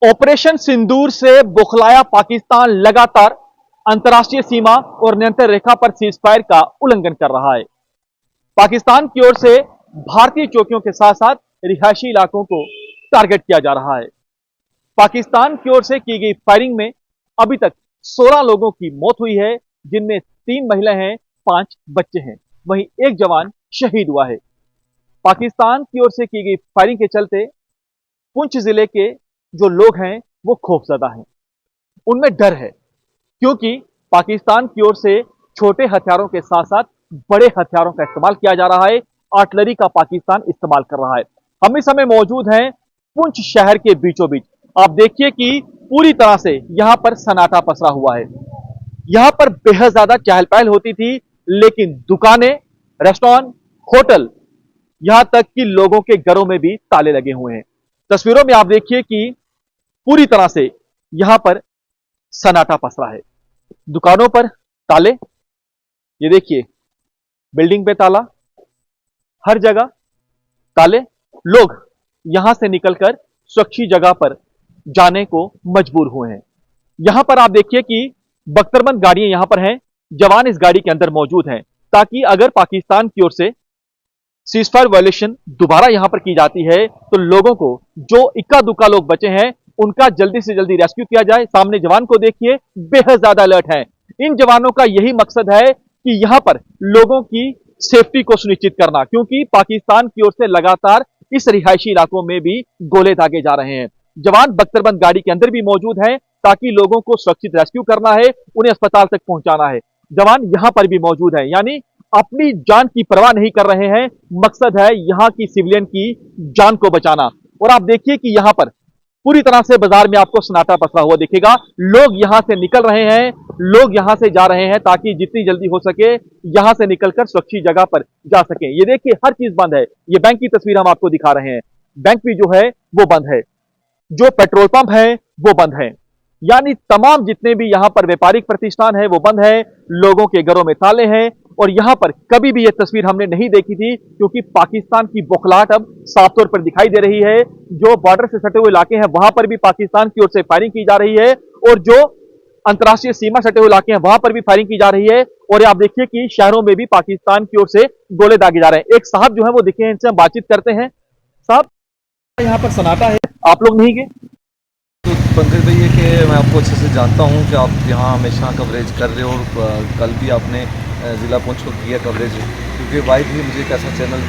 Operation सिंदूर से बौखलाया पाकिस्तान लगातार अंतर्राष्ट्रीय सीमा और नियंत्रण रेखा पर सीजफायर का उल्लंघन कर रहा है। पाकिस्तान की ओर से भारतीय चौकियों के साथ साथ रिहायशी इलाकों को टारगेट किया जा रहा है। पाकिस्तान की ओर से की गई फायरिंग में अभी तक 16 लोगों की मौत हुई है, जिनमें 3 महिलाएं हैं, 5 बच्चे हैं, वहीं एक जवान शहीद हुआ है। पाकिस्तान की ओर से की गई फायरिंग के चलते पुंछ जिले के जो लोग हैं वो खौफजदा हैं, उनमें डर है, क्योंकि पाकिस्तान की ओर से छोटे हथियारों के साथ साथ बड़े हथियारों का इस्तेमाल किया जा रहा है। आर्टिलरी का पाकिस्तान इस्तेमाल कर रहा है। हम इस समय मौजूद हैं पुंछ शहर के बीचों बीच। आप देखिए कि पूरी तरह से यहां पर सन्नाटा पसरा हुआ है। यहां पर बेहद ज्यादा चहल पहल होती थी, लेकिन दुकानें, रेस्टोरेंट, होटल, यहां तक कि लोगों के घरों में भी ताले लगे हुए हैं। तस्वीरों में आप देखिए कि पूरी तरह से यहां पर सन्नाटा पसरा है। दुकानों पर ताले, ये देखिए, बिल्डिंग पे ताला, हर जगह ताले। लोग यहां से निकलकर सुरक्षित जगह पर जाने को मजबूर हुए हैं। यहां पर आप देखिए कि बख्तरबंद गाड़ियां यहां पर हैं, जवान इस गाड़ी के अंदर मौजूद हैं, ताकि अगर पाकिस्तान की ओर से सीजफायर वायलेशन दोबारा यहां पर की जाती है तो लोगों को, जो इक्का दुक्का लोग बचे हैं, उनका जल्दी से जल्दी रेस्क्यू किया जाए। सामने जवान को देखिए, बेहद ज्यादा अलर्ट हैं। इन जवानों का यही मकसद है कि यहां पर लोगों की सेफ्टी को सुनिश्चित करना, क्योंकि पाकिस्तान की ओर से लगातार इस रिहायशी इलाकों में भी गोले दागे जा रहे हैं। जवान बख्तरबंद गाड़ी के अंदर भी मौजूद हैं, ताकि लोगों को सुरक्षित रेस्क्यू करना है, उन्हें अस्पताल तक पहुंचाना है। जवान यहां पर भी मौजूद है, यानी अपनी जान की परवाह नहीं कर रहे हैं। मकसद है यहां की सिविलियन की जान को बचाना। और आप देखिए कि यहां पर पूरी तरह से बाजार में आपको सन्नाटा पसरा हुआ दिखेगा। लोग यहां से निकल रहे हैं, लोग यहां से जा रहे हैं, ताकि जितनी जल्दी हो सके यहां से निकलकर सुरक्षित जगह पर जा सकें। ये देखिए, हर चीज बंद है। ये बैंक की तस्वीर हम आपको दिखा रहे हैं, बैंक भी जो है वो बंद है, जो पेट्रोल पंप है वो बंद है, यानी तमाम जितने भी यहां पर व्यापारिक प्रतिष्ठान है वो बंद है। लोगों के घरों में ताले हैं। और यहां पर कभी भी यह तस्वीर हमने नहीं देखी थी, क्योंकि पाकिस्तान की बौखलाहट अब साफ तौर पर दिखाई दे रही है। जो बॉर्डर से सटे हुए इलाके हैं वहां पर भी पाकिस्तान की ओर से फायरिंग की जा रही है, और जो अंतर्राष्ट्रीय सीमा सटे हुए इलाके हैं वहां पर भी फायरिंग की जा रही है। और आप देखिए कि शहरों में भी पाकिस्तान की ओर से गोले दागे जा रहे हैं। एक साहब जो है वो दिखे हैं, इनसे हम बातचीत करते हैं। साहब, यहाँ पर सन्नाटा है, आप लोग नहीं गए? तो पंकज भाई, ये कि मैं आपको अच्छे से जानता हूँ कि आप यहाँ हमेशा कवरेज कर रहे हो, और कल भी आपने ज़िला पुंछ को किया कवरेज, क्योंकि वाइड भी मुझे एक ऐसा चैनल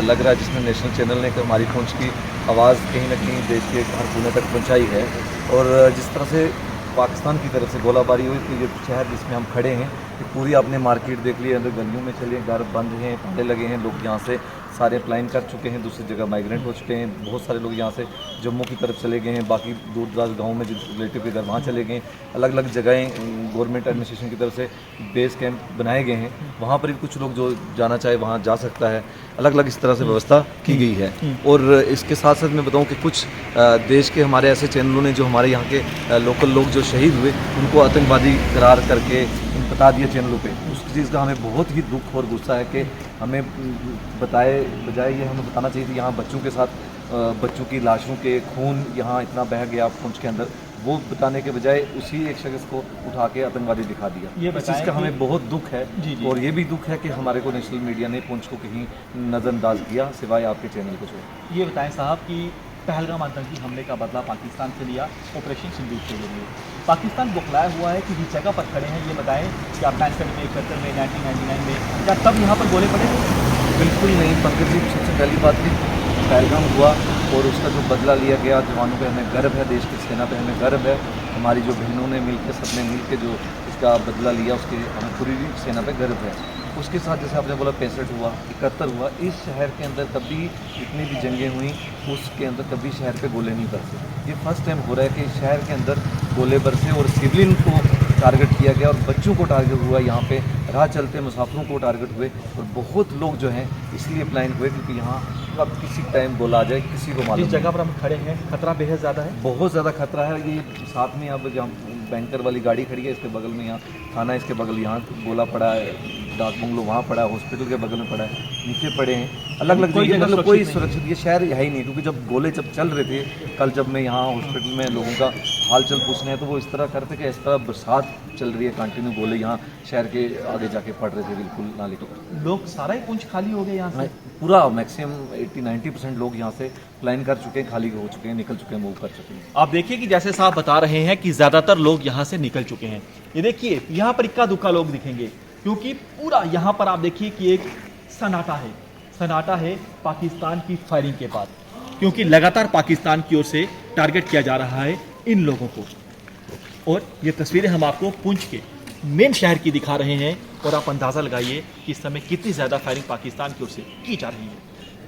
लग रहा है जिसने, नेशनल चैनल ने, हमारी पुंछ की आवाज़ कहीं ना कहीं देश के हर कोने तक पहुँचाई है। और जिस तरह से पाकिस्तान की तरफ से गोलाबारी हुई, तो ये शहर जिसमें हम खड़े हैं, कि पूरी आपने मार्केट देख ली, अंदर गलियों में चले, घर बंद हैं, ताले लगे हैं, लोग यहाँ से सारे प्लान कर चुके हैं, दूसरी जगह माइग्रेंट हो चुके हैं। बहुत सारे लोग यहाँ से जम्मू की तरफ चले गए हैं, बाकी दूर दराज गाँव में जिन रिलेटिव के घर वहाँ चले गए। अलग अलग जगहें गवर्नमेंट एडमिनिस्ट्रेशन की तरफ से बेस कैंप बनाए गए हैं, वहाँ पर भी कुछ लोग जो जाना चाहे वहाँ जा सकता है। अलग अलग इस तरह से व्यवस्था की गई है। और इसके साथ साथ मैं बताऊँ कि कुछ देश के हमारे ऐसे चैनलों ने, जो हमारे यहाँ के लोकल लोग जो शहीद हुए, उनको आतंकवादी करार करके बता दिया चैनलों पे। उस चीज़ का हमें बहुत ही दुख और गुस्सा है कि हमें बताए बजाय ये हमें बताना चाहिए कि यहाँ बच्चों के साथ बच्चों की लाशों के खून यहाँ इतना बह गया पुंछ के अंदर, वो बताने के बजाय उसी एक शख्स को उठा के आतंकवादी दिखा दिया। ये इस चीज़ का हमें बहुत दुख है। जी। और ये भी दुख है कि हमारे को नेशनल मीडिया ने पुंछ को कहीं नज़रअंदाज किया, सिवाय आपके चैनल को छोड़। ये बताएं साहब कि पहलगाम आतंकी हमले का बदला पाकिस्तान से लिया ऑपरेशन सिंदूर के जरिए। पाकिस्तान बौखलाया हुआ है कि जिस जगह पर खड़े हैं, ये बताएं कि आप 1971 में, 71 में, 1999 में, क्या तब यहाँ पर गोले पड़े थे? बिल्कुल नहीं पंकज जी, सबसे पहली बात कि पहलगाम हुआ और उसका जो बदला लिया गया, जवानों पे हमें गर्व है, देश की सेना पे हमें गर्व है। हमारी जो बहनों ने मिलकर, सबने मिलकर जो इसका बदला लिया, उसके हमें पूरी सेना पे गर्व है। उसके साथ जैसे आपने बोला 65 हुआ, 71 हुआ, इस शहर के अंदर कभी जितनी भी जंगें हुई, उसके अंदर कभी शहर पे गोले नहीं बरसे। ये फर्स्ट टाइम हो रहा है कि शहर के अंदर गोले बरसे और सिविलियन को टारगेट किया गया, और बच्चों को टारगेट हुआ, यहाँ पे राह चलते मुसाफिरों को टारगेट हुए। और बहुत लोग जो हैं इसलिए प्लान हुए क्योंकि यहाँ अब किसी टाइम गोला आ जाए, किसी को मालूम। जिस जगह पर हम खड़े हैं खतरा बेहद ज़्यादा है, बहुत ज़्यादा खतरा है। ये साथ में अब जहाँ बैंकर वाली गाड़ी खड़ी है, इसके बगल में यहाँ थाना, इसके बगल यहाँ गोला पड़ा है, डाक बंगलो वहाँ पड़ा है, हॉस्पिटल के बगल में पड़ा है, नीचे पड़े हैं। अलग अलग कोई जगह, जगह मतलब कोई सुरक्षित नहीं सुरक्षित ये शहर है ही नहीं, क्योंकि जब गोले जब चल रहे थे कल, जब मैं यहाँ हॉस्पिटल में लोगों का हालचाल पूछने हैं, तो वो इस तरह करते कि इस तरह बरसात चल रही है, कंटिन्यू गोले यहाँ शहर के आगे जाके पड़ रहे थे बिल्कुल नाली तो। लोग सारा ही पुंछ खाली हो गए यहाँ से। पूरा मैक्सिमम 80-90% लोग यहाँ से प्लान कर चुके हैं, खाली हो चुके हैं, निकल चुके हैं, मूव कर चुके हैं। आप देखिए कि जैसे साहब बता रहे हैं कि ज्यादातर लोग यहाँ से निकल चुके हैं। ये देखिए यहाँ पर इक्का दुक्का लोग दिखेंगे, क्योंकि पूरा यहाँ पर आप देखिए कि एक सन्नाटा है पाकिस्तान की फायरिंग के बाद, क्योंकि लगातार पाकिस्तान की ओर से टारगेट किया जा रहा है इन लोगों को। और ये तस्वीरें हम आपको पुंछ के मेन शहर की दिखा रहे हैं, और आप अंदाजा लगाइए कि इस समय कितनी ज्यादा फायरिंग पाकिस्तान की ओर से की जा रही है।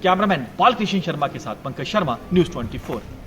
कैमरामैन बालकृष्ण शर्मा के साथ पंकज शर्मा, न्यूज़ 24।